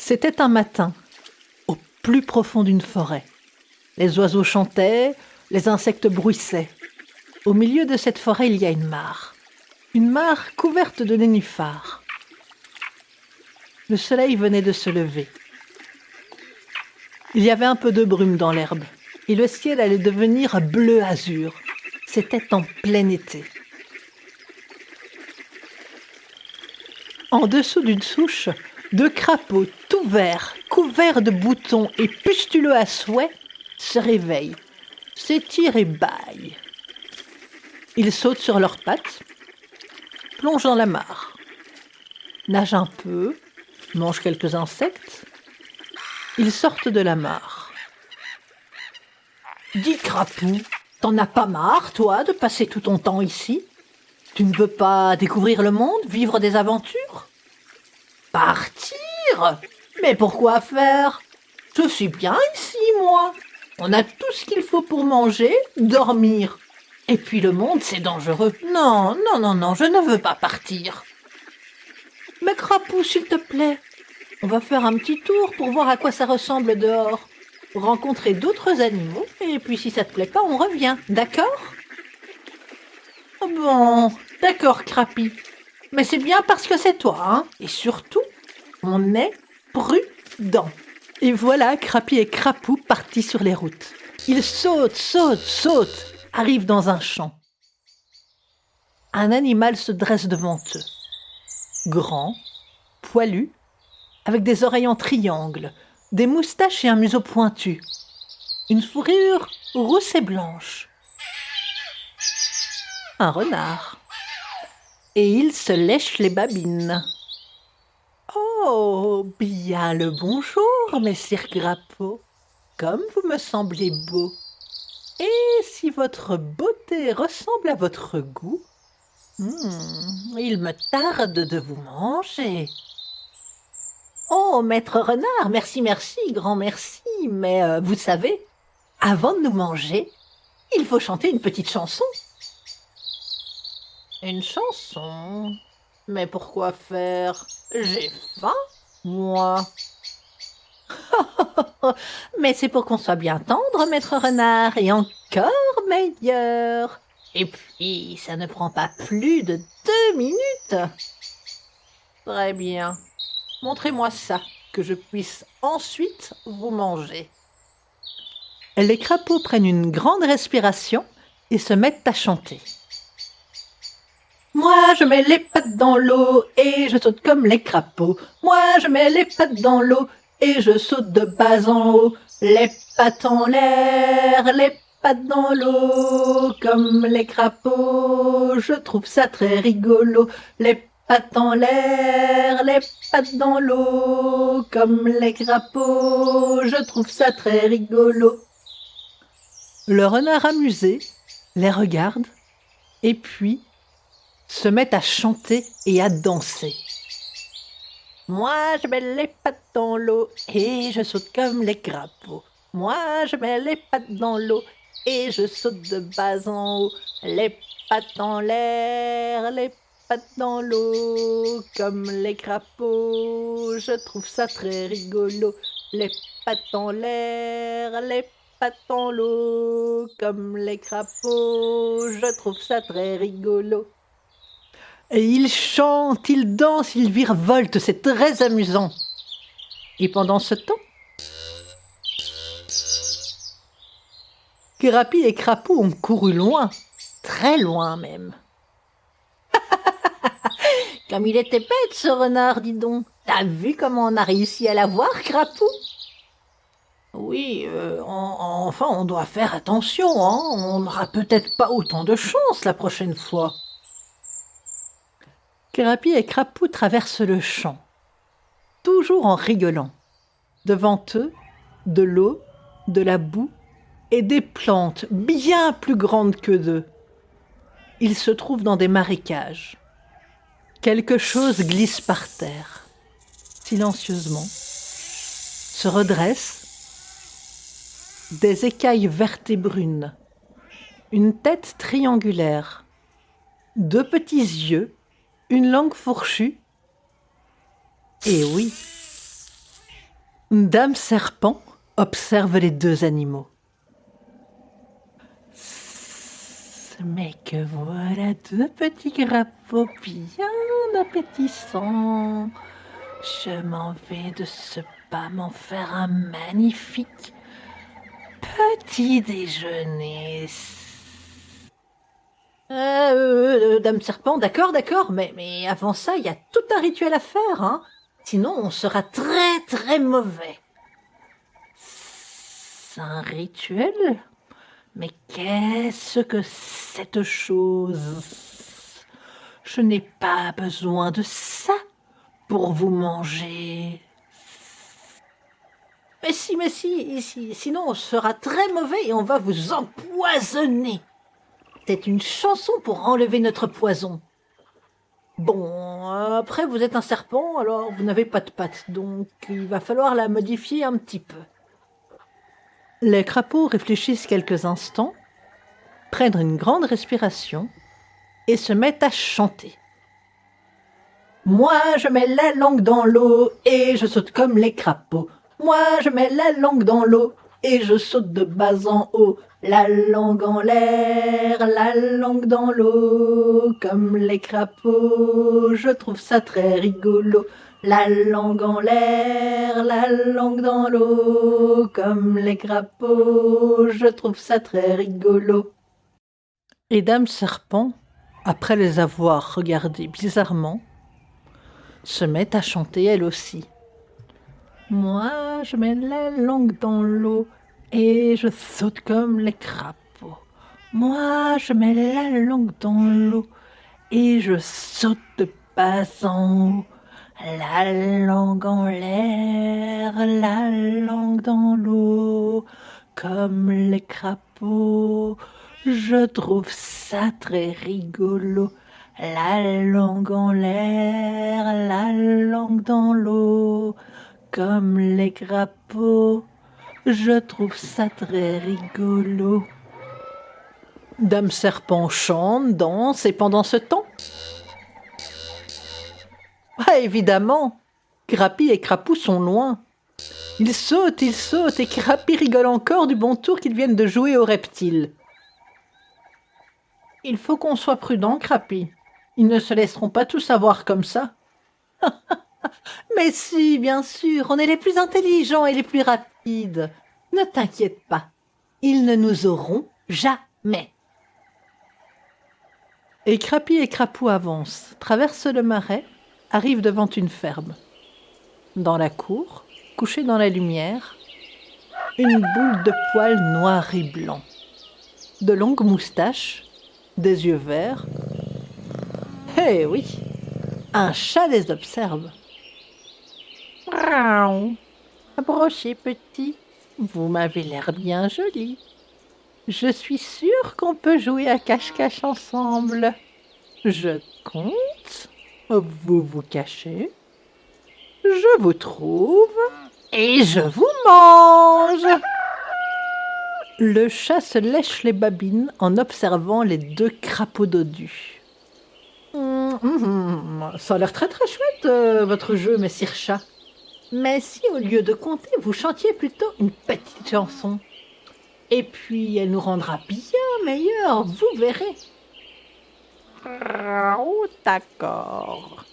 C'était un matin, au plus profond d'une forêt. Les oiseaux chantaient, les insectes bruissaient. Au milieu de cette forêt, il y a une mare couverte de nénuphars. Le soleil venait de se lever. Il y avait un peu de brume dans l'herbe, et le ciel allait devenir bleu azur. C'était en plein été. En dessous d'une souche, 2 crapauds tout verts, couverts de boutons et pustuleux à souhait, se réveillent, s'étirent et bâillent. Ils sautent sur leurs pattes, plongent dans la mare, nagent un peu, mangent quelques insectes. Ils sortent de la mare. « Dis, crapaud, t'en as pas marre, toi, de passer tout ton temps ici ? Tu ne veux pas découvrir le monde, vivre des aventures ? » ?»« Partir ? Mais pourquoi faire ? Je suis bien ici, moi. On a tout ce qu'il faut pour manger, dormir. Et puis le monde, c'est dangereux. Non, je ne veux pas partir. » »« Mais crapaud, s'il te plaît, on va faire un petit tour pour voir à quoi ça ressemble dehors. Rencontrer d'autres animaux, et puis si ça te plaît pas, on revient, d'accord ? » ?»« Bon, d'accord, Crapi. Mais c'est bien parce que c'est toi, hein. Et surtout, on est prudent. » Et voilà Crapi et Crapou partis sur les routes. Ils sautent, arrivent dans un champ. Un animal se dresse devant eux. Grand, poilu, avec des oreilles en triangle, des moustaches et un museau pointu. Une fourrure rousse et blanche. Un renard. Et il se lèche les babines. « Oh, bien le bonjour, messire Crapaud. Comme vous me semblez beau. Et si votre beauté ressemble à votre goût, il me tarde de vous manger. » »« Oh, maître renard, merci, grand merci, mais vous savez, avant de nous manger, il faut chanter une petite chanson. » »« Une chanson ? Mais pourquoi faire ? J'ai faim, moi. » »« Mais c'est pour qu'on soit bien tendre, maître renard, et encore meilleur. Et puis, ça ne prend pas plus de 2 minutes. » »« Très bien. Montrez-moi ça, que je puisse ensuite vous manger. » Les crapauds prennent une grande respiration et se mettent à chanter. Moi, je mets les pattes dans l'eau et je saute comme les crapauds. Moi, je mets les pattes dans l'eau et je saute de bas en haut. Les pattes en l'air, les pattes dans l'eau, comme les crapauds. Je trouve ça très rigolo. Les pattes en l'air, les pattes dans l'eau, comme les crapauds. Je trouve ça très rigolo. Le renard amusé les regarde et puis se met à chanter et à danser. Moi, je mets les pattes dans l'eau et je saute comme les crapauds. Moi, je mets les pattes dans l'eau et je saute de bas en haut. Les pattes en l'air, les pattes dans l'eau, comme les crapauds. Je trouve ça très rigolo. Les pattes en l'air, les pattes dans l'eau, comme les crapauds. Je trouve ça très rigolo. Et ils chantent, ils dansent, ils virevoltent, c'est très amusant. Et pendant ce temps, Crapi et Crapou ont couru loin, très loin même. Comme il était bête ce renard, dis donc. T'as vu comment on a réussi à l'avoir, Crapou ? Oui, enfin on doit faire attention, hein. On n'aura peut-être pas autant de chance la prochaine fois. Crapi et Crapou traversent le champ, toujours en rigolant. Devant eux, de l'eau, de la boue et des plantes bien plus grandes que d'eux. Ils se trouvent dans des marécages. Quelque chose glisse par terre, silencieusement, se redresse, des écailles vertes et brunes, une tête triangulaire, 2 petits yeux, une langue fourchue. Et oui, Dame Serpent observe les deux animaux. Mais que voilà deux petits crapauds bien appétissants. Je m'en vais de ce pas m'en faire un magnifique petit déjeuner. Dame Serpent, d'accord, mais avant ça, il y a tout un rituel à faire, hein. Sinon, on sera très, très mauvais. C'est un rituel? Mais qu'est-ce que cette chose? Je n'ai pas besoin de ça pour vous manger. Mais si, sinon on sera très mauvais et on va vous empoisonner. C'est une chanson pour enlever notre poison. Bon, après vous êtes un serpent, alors vous n'avez pas de pattes, donc il va falloir la modifier un petit peu. Les crapauds réfléchissent quelques instants, prennent une grande respiration et se mettent à chanter. Moi, je mets la langue dans l'eau et je saute comme les crapauds. Moi, je mets la langue dans l'eau et je saute de bas en haut. La langue en l'air, la langue dans l'eau, comme les crapauds. Je trouve ça très rigolo. La langue en l'air, la langue dans l'eau, comme les crapauds. Je trouve ça très rigolo. Et Dame Serpent, après les avoir regardés bizarrement, se met à chanter elle aussi. Moi, je mets la langue dans l'eau et je saute comme les crapauds. Moi, je mets la langue dans l'eau et je saute de bas en haut. La langue en l'air, la langue dans l'eau, comme les crapauds. Je trouve ça très rigolo. La langue en l'air, la langue dans l'eau, comme les crapauds. Je trouve ça très rigolo. Dame Serpent chante, danse, et pendant ce temps... Ah, évidemment, Crapi et Crapou sont loin. Ils sautent, et Crapi rigole encore du bon tour qu'ils viennent de jouer aux reptiles. Il faut qu'on soit prudent, Crapi. Ils ne se laisseront pas tout savoir comme ça. Mais si, bien sûr, on est les plus intelligents et les plus rapides. Ne t'inquiète pas, ils ne nous auront jamais. Et Crapi et Crapou avancent, traversent le marais, arrivent devant une ferme. Dans la cour, couchée dans la lumière, une boule de poils noirs et blancs, de longues moustaches, des yeux verts. Eh oui, un chat les observe. Approchez, petit, vous m'avez l'air bien joli. Je suis sûre qu'on peut jouer à cache-cache ensemble. Je compte, vous vous cachez, je vous trouve et je vous mange. Le chat se lèche les babines en observant les deux crapauds dodus. Ça a l'air très très chouette, votre jeu, messire chat. Mais si au lieu de compter, vous chantiez plutôt une petite chanson. Et puis elle nous rendra bien meilleurs, vous verrez. Oh, d'accord.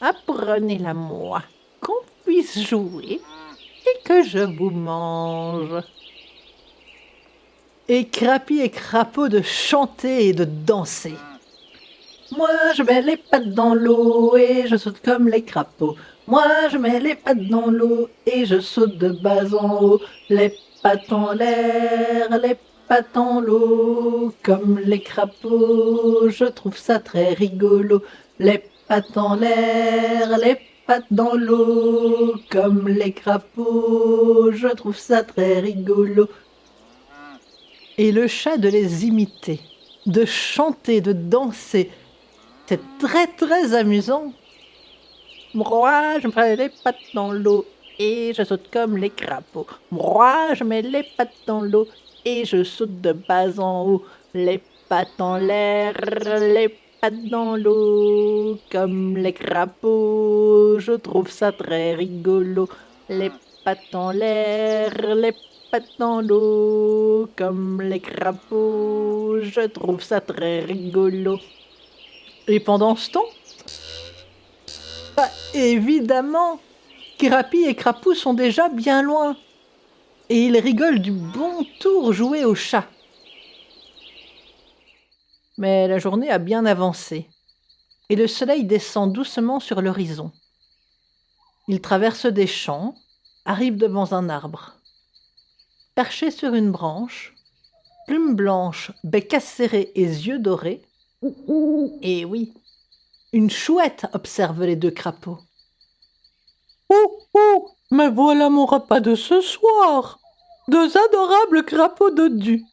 Apprenez-la moi, qu'on puisse jouer et que je vous mange. Et Crapi et Crapaud de chanter et de danser. Moi, je mets les pattes dans l'eau et je saute comme les crapauds. Moi, je mets les pattes dans l'eau et je saute de bas en haut. Les pattes en l'air, les pattes en l'eau, comme les crapauds. Je trouve ça très rigolo. Les pattes en l'air, les pattes dans l'eau, comme les crapauds. Je trouve ça très rigolo. Et le chat de les imiter, de chanter, de danser. C'est très très amusant. Moi, je mets les pattes dans l'eau et je saute comme les crapauds. Moi, je mets les pattes dans l'eau et je saute de bas en haut. Les pattes en l'air, les pattes dans l'eau, comme les crapauds. Je trouve ça très rigolo. Les pattes en l'air, les pattes dans l'eau, comme les crapauds, je trouve ça très rigolo. Et pendant ce temps, évidemment, Kirapi et Crapou sont déjà bien loin, et ils rigolent du bon tour joué au chat. Mais la journée a bien avancé, et le soleil descend doucement sur l'horizon. Ils traversent des champs, arrivent devant un arbre. Perché sur une branche, plume blanche, bec acéré et yeux dorés, et oui, une chouette observe les deux crapauds. « Oh, mais voilà mon repas de ce soir! Deux adorables crapauds dodus.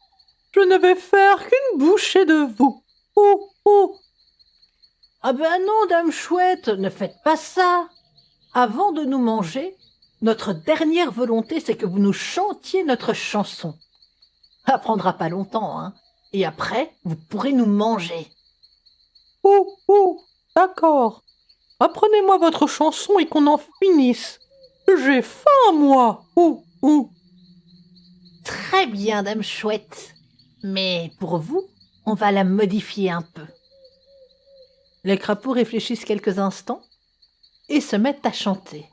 Je ne vais faire qu'une bouchée de vous. Oh! » Ah ben non, dame chouette, ne faites pas ça. Avant de nous manger, notre dernière volonté, c'est que vous nous chantiez notre chanson. Ça prendra pas longtemps, hein. Et après, vous pourrez nous manger. Oh, d'accord. Apprenez-moi votre chanson et qu'on en finisse. J'ai faim, moi. Oh. Très bien, dame chouette. Mais pour vous, on va la modifier un peu. Les crapauds réfléchissent quelques instants et se mettent à chanter.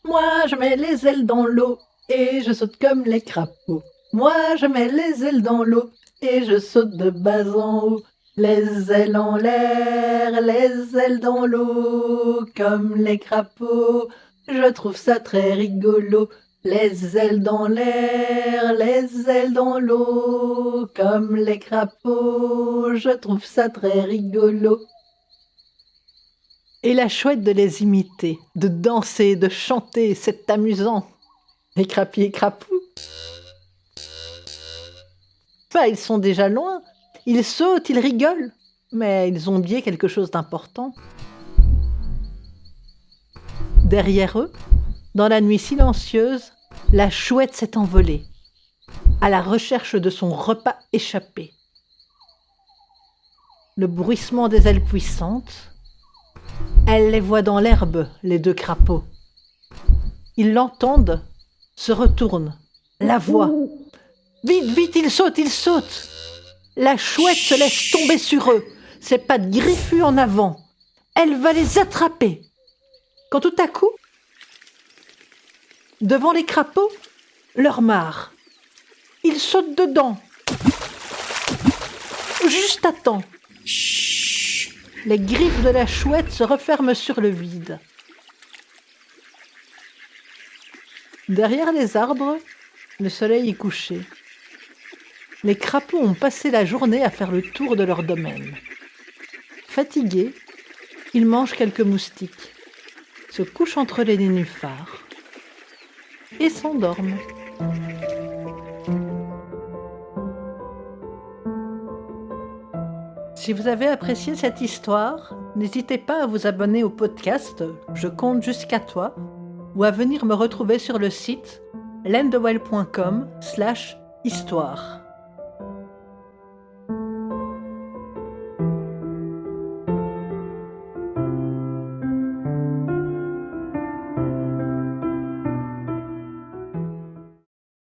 Moi, je mets les ailes dans l'eau et je saute comme les crapauds. Moi, je mets les ailes dans l'eau et je saute de bas en haut. Les ailes en l'air, les ailes dans l'eau, comme les crapauds. Je trouve ça très rigolo. Les ailes dans l'air, les ailes dans l'eau, comme les crapauds. Je trouve ça très rigolo. Et la chouette de les imiter, de danser, de chanter, c'est amusant. Et Crapi et Crapou, ils sont déjà loin. Ils sautent, ils rigolent, mais ils ont oublié quelque chose d'important. Derrière eux, dans la nuit silencieuse, la chouette s'est envolée, à la recherche de son repas échappé. Le bruissement des ailes puissantes, elle les voit dans l'herbe, les deux crapauds. Ils l'entendent, se retournent, la voient. Vite, ils sautent. La chouette se laisse tomber sur eux, ses pattes griffues en avant. Elle va les attraper. Quand tout à coup, devant les crapauds, leur mare. Ils sautent dedans. Juste à temps. Les griffes de la chouette se referment sur le vide. Derrière les arbres, le soleil est couché. Les crapauds ont passé la journée à faire le tour de leur domaine. Fatigués, ils mangent quelques moustiques, se couchent entre les nénuphars et s'endorment. Si vous avez apprécié cette histoire, n'hésitez pas à vous abonner au podcast Je compte jusqu'à toi ou à venir me retrouver sur le site lendewell.com/histoire.